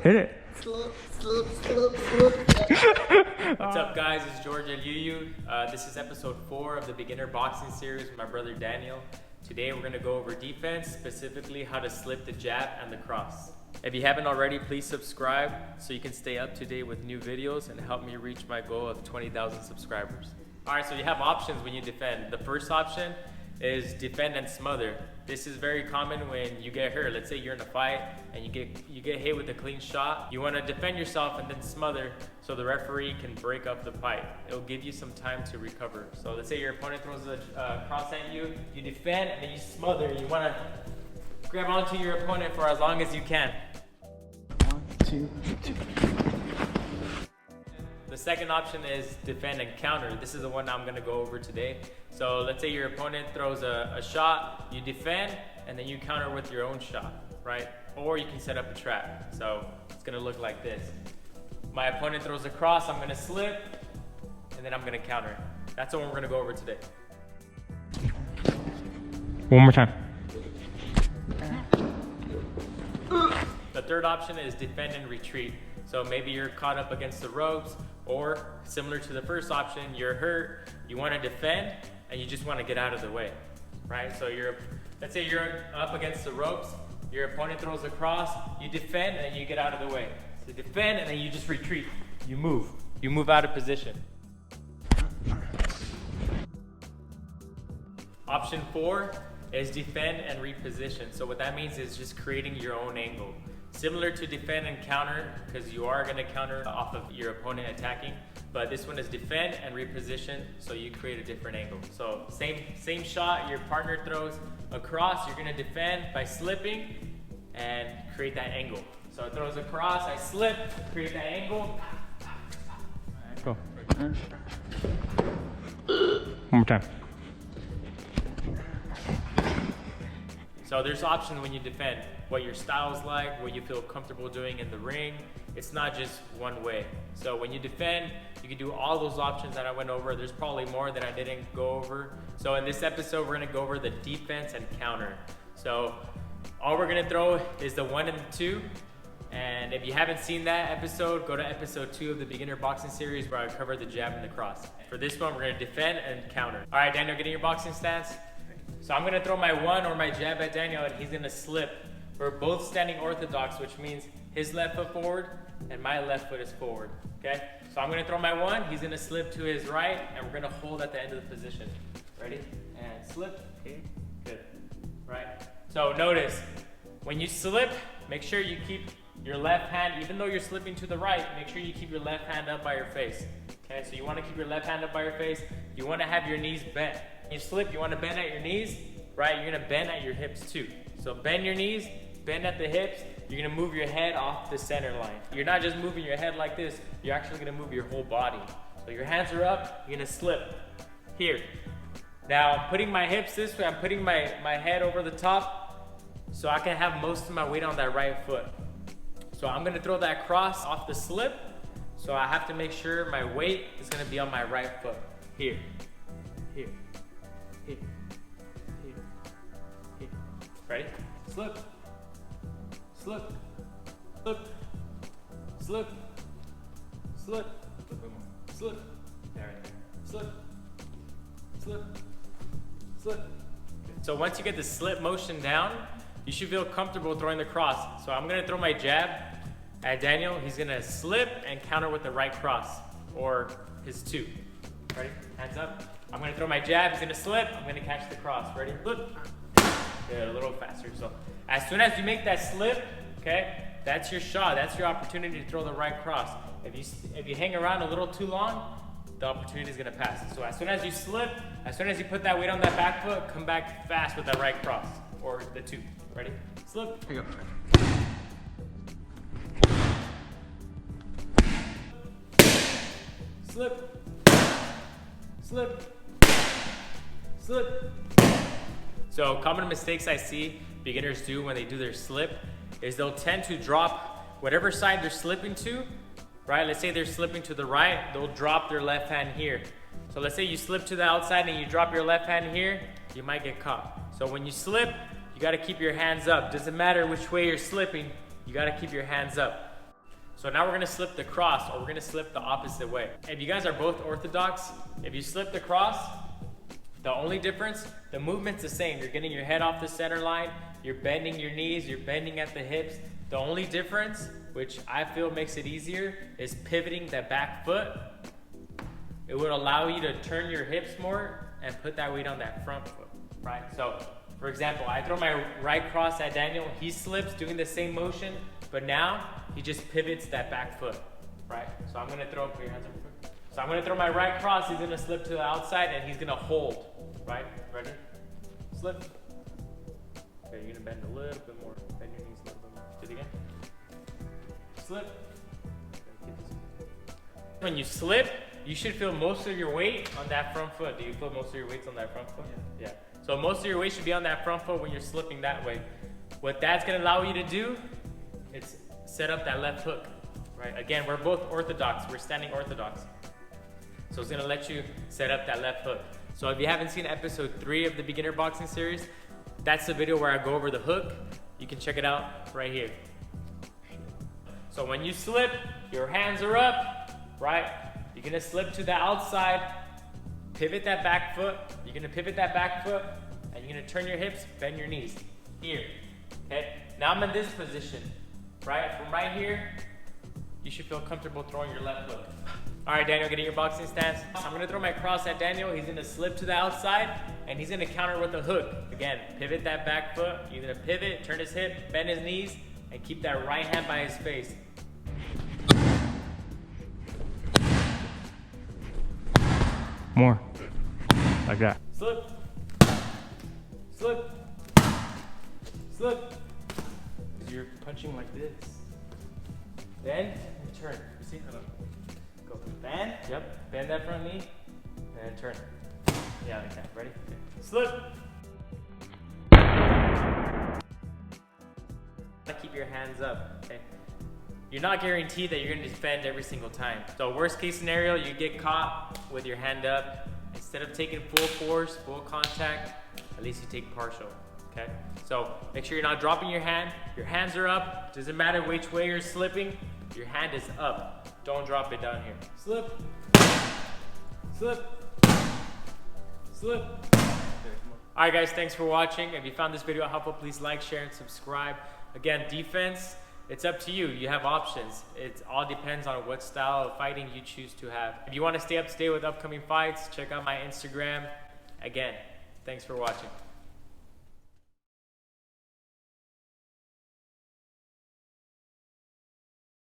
Hit it. What's up, guys? It's George and Yu. This is episode 4 of the beginner boxing series with my brother Daniel. Today we're going to go over defense, specifically how to slip the jab and the cross. If you haven't already, please subscribe so you can stay up to date with new videos and help me reach my goal of 20,000 subscribers. Alright, so you have options when you defend. The first option is defend and smother. This is very common when you get hurt. Let's say you're in a fight and you get hit with a clean shot. You want to defend yourself and then smother so the referee can break up the fight. It'll give you some time to recover. So let's say your opponent throws a cross at you, you defend and then you smother. You want to grab onto your opponent for as long as you can. 1, 2, 2. The second option is defend and counter. This is the one I'm gonna go over today. So let's say your opponent throws a shot, you defend, and then you counter with your own shot, right? Or you can set up a trap. So it's gonna look like this. My opponent throws a cross, I'm gonna slip, and then I'm gonna counter. That's the one we're gonna go over today. One more time. The third option is defend and retreat. So maybe you're caught up against the ropes, or similar to the first option, you're hurt, you want to defend, and you just want to get out of the way, right? So let's say you're up against the ropes, your opponent throws a cross, you defend, and you get out of the way. So defend, and then you just retreat. You move out of position. Option 4 is defend and reposition. So what that means is just creating your own angle. Similar to defend and counter, because you are going to counter off of your opponent attacking, but this one is defend and reposition, so you create a different angle. So same shot, your partner throws a cross, you're going to defend by slipping and create that angle. So it throws a cross, I slip, create that angle. Go. One more time. So there's options when you defend, what your style is like, what you feel comfortable doing in the ring. It's not just one way. So when you defend, you can do all those options that I went over. There's probably more that I didn't go over. So in this episode, we're gonna go over the defense and counter. So all we're gonna throw is the 1 and the 2. And if you haven't seen that episode, go to episode 2 of the beginner boxing series where I cover the jab and the cross. For this one, we're gonna defend and counter. All right, Daniel, get in your boxing stance. So I'm gonna throw my 1 or my jab at Daniel and he's gonna slip. We're both standing orthodox, which means his left foot forward and my left foot is forward, okay? So I'm gonna throw my 1, he's gonna slip to his right and we're gonna hold at the end of the position. Ready? And slip, okay, good, right? So notice, when you slip, make sure you keep your left hand, even though you're slipping to the right, make sure you keep your left hand up by your face, okay? So you wanna keep your left hand up by your face, you wanna have your knees bent. You slip, you want to bend at your knees, right? You're going to bend at your hips too. So bend your knees, bend at the hips. You're going to move your head off the center line. You're not just moving your head like this. You're actually going to move your whole body. So your hands are up. You're going to slip here. Now I'm putting my hips this way. I'm putting my head over the top so I can have most of my weight on that right foot. So I'm going to throw that cross off the slip. So I have to make sure my weight is going to be on my right foot. Here, here. Here, here, here. Ready? Slip, slip, slip, slip, slip, slip, slip, slip, slip. So once you get the slip motion down, you should feel comfortable throwing the cross. So I'm gonna throw my jab at Daniel. He's gonna slip and counter with the right cross, or his 2. Ready? Hands up. I'm gonna throw my jab, he's gonna slip, I'm gonna catch the cross. Ready? Look. Good, a little faster. So as soon as you make that slip, okay, that's your shot, that's your opportunity to throw the right cross. If you hang around a little too long, the opportunity is gonna pass. So as soon as you slip, as soon as you put that weight on that back foot, come back fast with that right cross, or the 2. Ready? Slip. Here you go. Slip. Slip. Slip. So common mistakes I see beginners do when they do their slip is they'll tend to drop whatever side they're slipping to, right? Let's say they're slipping to the right, they'll drop their left hand here. So let's say you slip to the outside and you drop your left hand here, you might get caught. So when you slip, you gotta keep your hands up. Doesn't matter which way you're slipping, you gotta keep your hands up. So now we're gonna slip the cross, or we're gonna slip the opposite way. If you guys are both orthodox, if you slip the cross, the only difference, the movement's the same. You're getting your head off the center line, you're bending your knees, you're bending at the hips. The only difference, which I feel makes it easier, is pivoting that back foot. It would allow you to turn your hips more and put that weight on that front foot, right? So, for example, I throw my right cross at Daniel, he slips doing the same motion, but now he just pivots that back foot, right? So I'm gonna throw, put your hands up. So I'm gonna throw my right cross, he's gonna slip to the outside and he's gonna hold, right? Ready? Slip. Okay, you're gonna bend a little bit more. Bend your knees a little bit more. Do it again. Slip. When you slip, you should feel most of your weight on that front foot. Do you feel most of your weight on that front foot? Yeah. So most of your weight should be on that front foot when you're slipping that way. What that's gonna allow you to do, it's set up that left hook, right? Again, we're both orthodox, we're standing orthodox. So it's gonna let you set up that left hook. So if you haven't seen episode 3 of the beginner boxing series, that's the video where I go over the hook. You can check it out right here. So when you slip, your hands are up, right? You're gonna slip to the outside, pivot that back foot. You're gonna pivot that back foot, and you're gonna turn your hips, bend your knees. Here, okay? Now I'm in this position, right? From right here, you should feel comfortable throwing your left hook. All right, Daniel, get in your boxing stance. I'm gonna throw my cross at Daniel. He's gonna slip to the outside, and he's gonna counter with a hook. Again, pivot that back foot. You're gonna pivot, turn his hip, bend his knees, and keep that right hand by his face. More. Like that. Slip. Slip. Slip. You're punching like this. Then, turn. You see? Hold on. Go. Bend. Yep. Bend that front knee. And turn. Yeah, like that. Ready? Okay. Slip. Keep your hands up, okay? You're not guaranteed that you're gonna defend every single time. So worst case scenario, you get caught with your hand up. Instead of taking full force, full contact, at least you take partial, okay? So make sure you're not dropping your hand. Your hands are up. Doesn't matter which way you're slipping, your hand is up. Don't drop it down here. Slip, slip, slip. All right, guys, thanks for watching. If you found this video helpful, please like, share, and subscribe. Again, defense, it's up to you. You have options. It all depends on what style of fighting you choose to have. If you want to stay up to date with upcoming fights, check out my Instagram. Again, thanks for watching.